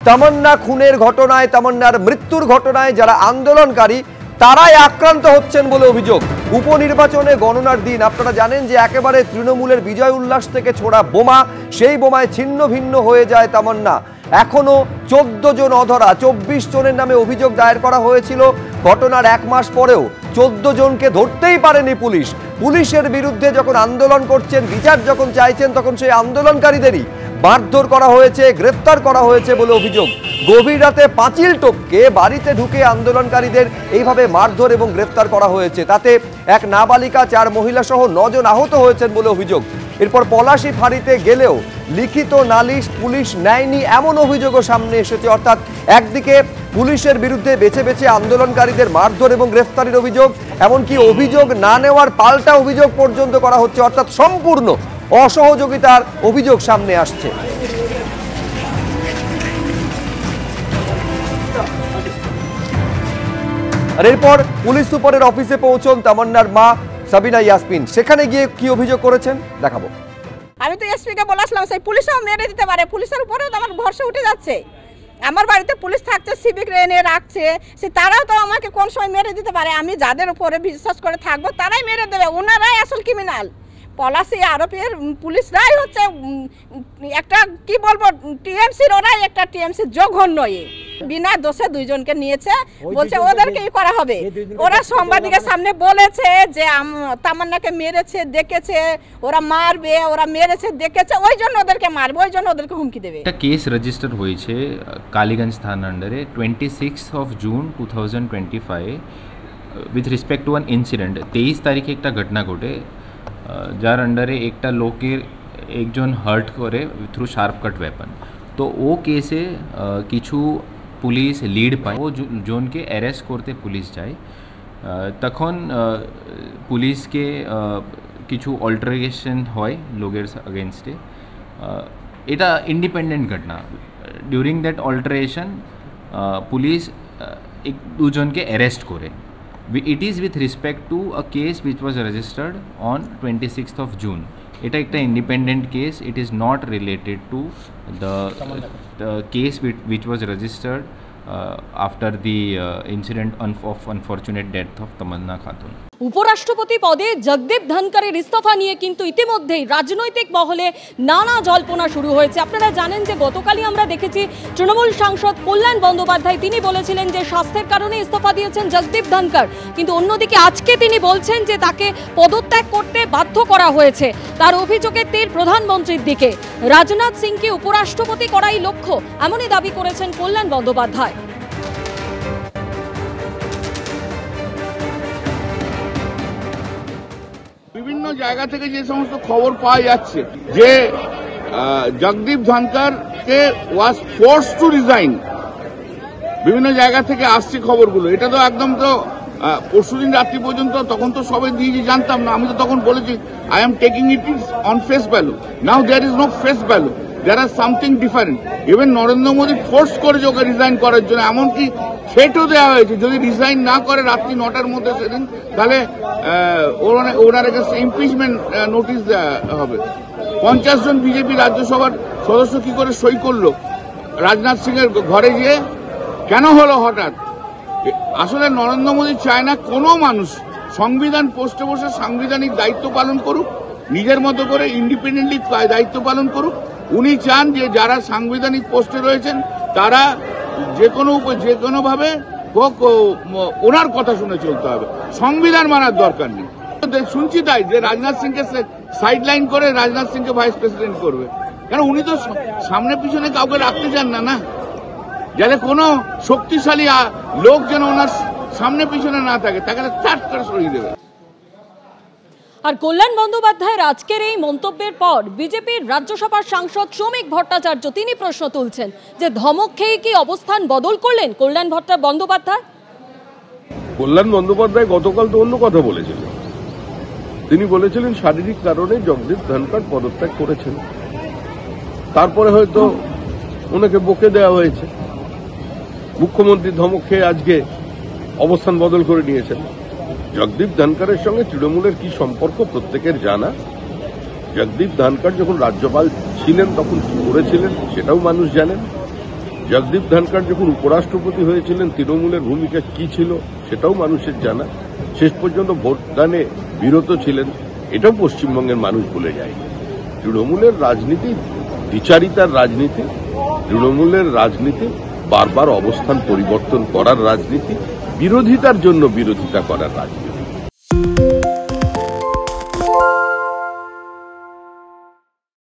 তামান্না খুনের ঘটনায়, তামান্নার মৃত্যুর ঘটনায় যারা আন্দোলনকারী তারাই আক্রান্ত হচ্ছেন বলে অভিযোগ। উপনির্বাচনে গণনার দিন আপনারা জানেন যে একেবারে তৃণমূলের বিজয় উল্লাস থেকে ছোড়া বোমা, সেই বোমায় ছিন্ন ভিন্ন হয়ে যায় তামান্না। এখনো 14 জন অধরা, 24 জনের নামে অভিযোগ দায়ের করা হয়েছিল। ঘটনার 1 মাস পরেও 14 জনকে ধরতেই পারেনি পুলিশ। পুলিশের বিরুদ্ধে যখন আন্দোলন করছেন, বিচার যখন চাইছেন, তখন সেই আন্দোলনকারীদেরই মারধর করা হয়েছে, গ্রেফতার করা হয়েছে বলে অভিযোগ। গভীর রাতে পাঁচিল টপকে বাড়িতে ঢুকে আন্দোলনকারীদের এইভাবে মারধর এবং গ্রেফতার করা হয়েছে। তাতে এক নাবালিকা, 4 মহিলা সহ 9 জন আহত হয়েছেন বলে অভিযোগ। এরপর পলাশী ফাঁড়িতে গেলেও লিখিত নালিশ পুলিশ নেয়নি এমন অভিযোগও সামনে এসেছে। অর্থাৎ একদিকে পুলিশের বিরুদ্ধে বেছে বেছে আন্দোলনকারীদের মারধর এবং গ্রেফতারির অভিযোগ, এমনকি অভিযোগ না নেওয়ার পাল্টা অভিযোগ পর্যন্ত করা হচ্ছে। অর্থাৎ সম্পূর্ণ অসহযোগিতার অভিযোগ সামনে আসছে। আর এরপর পুলিশ সুপারের অফিসে পৌঁছন তামান্নার মা সাবিনা ইয়াসমিন। সেখানে গিয়ে কি অভিযোগ করেছেন দেখাবো। আমি তো এসপি কে বলেছিলাম সেই পুলিশও মেরে দিতে পারে, পুলিশের উপরেও তো আমার ভরসা উঠে যাচ্ছে। আমার বাড়িতে পুলিশ থাকছে, সিভিক এনে রাখছে, সে তারাও তো আমাকে কোন সময় মেরে দিতে পারে। আমি যাদের উপরে বিশ্বাস করে থাকবো তারাই মেরে দেবে, ওনারাই আসল ক্রিমিনাল। পলাশী আরোপের পুলিশরাই হচ্ছে একটা কি বলবো টিএমসির, ওরাই একটা টিএমসির জঘন্য। বিনা দোষে 2 জনকে নিয়েছে, বলছে ওদেরকেই করা হবে। ওরা সাংবাদিকের সামনে বলেছে যে তামান্নাকে মেরেছে, দেখেছে, ওরা মারবে, ওরা মেরেছে দেখেছে, ওই জন্য ওদেরকে মারবে, ওই জন্য ওদেরকে হুমকি দেবে। একটা কেস রেজিস্টার হয়েছে কালীগঞ্জ থানা আন্ডারে 26 June 2025 with respect to one incident. 23 তারিখে একটা ঘটনা ঘটে যার আন্ডারে একটা লোকের একজন হার্ট করে থ্রু শার্প কাট ওয়েপন। তো ও কেসে কিছু পুলিশ লিড পায়, ও জনকে অ্যারেস্ট করতে পুলিশ যায়। তখন পুলিশকে কিছু অল্টারেশন হয় লোকের अगेंस्टे। এটা ইন্ডিপেন্ডেন্ট ঘটনা। ডিউরিং দ্যাট অল্টারেশন পুলিশ 1-2 জনকে অ্যারেস্ট করে। It is with respect to a case which was registered on 26th June. এটা একটা independent case. It is not related to the case which was registered after the incident of unfortunate death of Tamanna Khatun. উপরাষ্ট্রপতি পদে জগদীপ ধনকরের ইস্তফা নিয়ে কিন্তু ইতিমধ্যেই রাজনৈতিক মহলে নানা জল্পনা শুরু হয়েছে। আপনারা জানেন যে গতকালই আমরা দেখেছি তৃণমূল সাংসদ কল্যাণ বন্দ্যোপাধ্যায় তিনি বলেছিলেন যে স্বাস্থ্যের কারণে ইস্তফা দিয়েছেন জগদীপ ধনকর, কিন্তু অন্যদিকে আজকে তিনি বলছেন যে তাকে পদত্যাগ করতে বাধ্য করা হয়েছে। তার অভিযোগের তীর প্রধানমন্ত্রীর দিকে। রাজনাথ সিংকে উপরাষ্ট্রপতি করাই লক্ষ্য, এমনই দাবি করেছেন কল্যাণ বন্দ্যোপাধ্যায়। বিভিন্ন জায়গা থেকে যে সমস্ত খবর পাওয়া যাচ্ছে যে জগদীপ ধনকর কে ওয়াজ ফোর্স টু রিজাইন, বিভিন্ন জায়গা থেকে আসছে খবরগুলো। এটা তো একদম তো পরশুদিন রাত্রি পর্যন্ত তখন তো সবাই দিয়ে জানতাম না। আমি তো তখন বলেছি I am taking it on face value. Now there is no face value, there are something different. Even Narendra Modi force করেছে ওকে রিজাইন করার জন্য, এমনকি থ্রেটও দেওয়া হয়েছে যদি রিজাইন না করে রাত্রি 9টার মধ্যে সেদিন, তাহলে ওনার কাছে ইমপিচমেন্ট নোটিশ দেওয়া হবে। 50 জন বিজেপি রাজ্যসভার সদস্য কি করে সই করলো রাজনাথ সিং এর ঘরে গিয়ে? কেন হলো হঠাৎ? আসলে নরেন্দ্র মোদী চায় না কোনো মানুষ সংবিধান পোস্টে বসে সাংবিধানিক দায়িত্ব পালন করুক, নিজের মতো করে ইন্ডিপেন্ডেন্টলি দায়িত্ব পালন করুক। উনি চান যে যারা সাংবিধানিক পোস্টে রয়েছেন তারা যে কোনোভাবে হোক ওনার কথা শুনে চলতে হবে, সংবিধান মানার দরকার নেই। শুনছি তাই যে রাজনাথ সিংকে সাইডলাইন করে রাজনাথ সিংকে ভাইস প্রেসিডেন্ট করবে, কারণ উনি তো সামনে পিছনে কাউকে রাখতে চান না, যাতে কোনো শক্তিশালী লোক যেন ওনার সামনে পিছনে না থাকে, তাকে চাট করে সরিয়ে দেবে। আর কল্যাণ বন্দ্যোপাধ্যায়ের আজকের এই মন্তব্যের পর বিজেপির রাজ্যসভার সাংসদ শ্রমিক ভট্টাচার্য তিনি প্রশ্ন তুলছেন যে ধমক খেয়ে কি অবস্থান বদল করলেন কল্যাণ বন্দ্যোপাধ্যায়? কল্যাণ বন্দ্যোপাধ্যায় গতকাল তো অন্য কথা বলেছিলেন। তিনি বলেছিলেন শারীরিক কারণে জগদীপ ধনকর পদত্যাগ করেছেন, তারপরে হয়তো ওনাকে বকে দেওয়া হয়েছে। মুখ্যমন্ত্রী ধমক খেয়ে আজকে অবস্থান বদল করে নিয়েছেন। জগদীপ ধনকরের সঙ্গে তৃণমূলের কি সম্পর্ক প্রত্যেকের জানা। জগদীপ ধনকর যখন রাজ্যপাল ছিলেন তখন কি করেছিলেন সেটাও মানুষ জানেন। জগদীপ ধনখড় যখন উপরাষ্ট্রপতি হয়েছিলেন তৃণমূলের ভূমিকা কি ছিল সেটাও মানুষের জানা। শেষ পর্যন্ত ভোটদানে বিরত ছিলেন, এটাও পশ্চিমবঙ্গের মানুষ ভুলে যায়। তৃণমূলের রাজনীতি দ্বিচারিতার রাজনীতি, তৃণমূলের রাজনীতি বারবার অবস্থান পরিবর্তন করার রাজনীতি, বিরোধিতার জন্য বিরোধিতা করার রাজনীতি।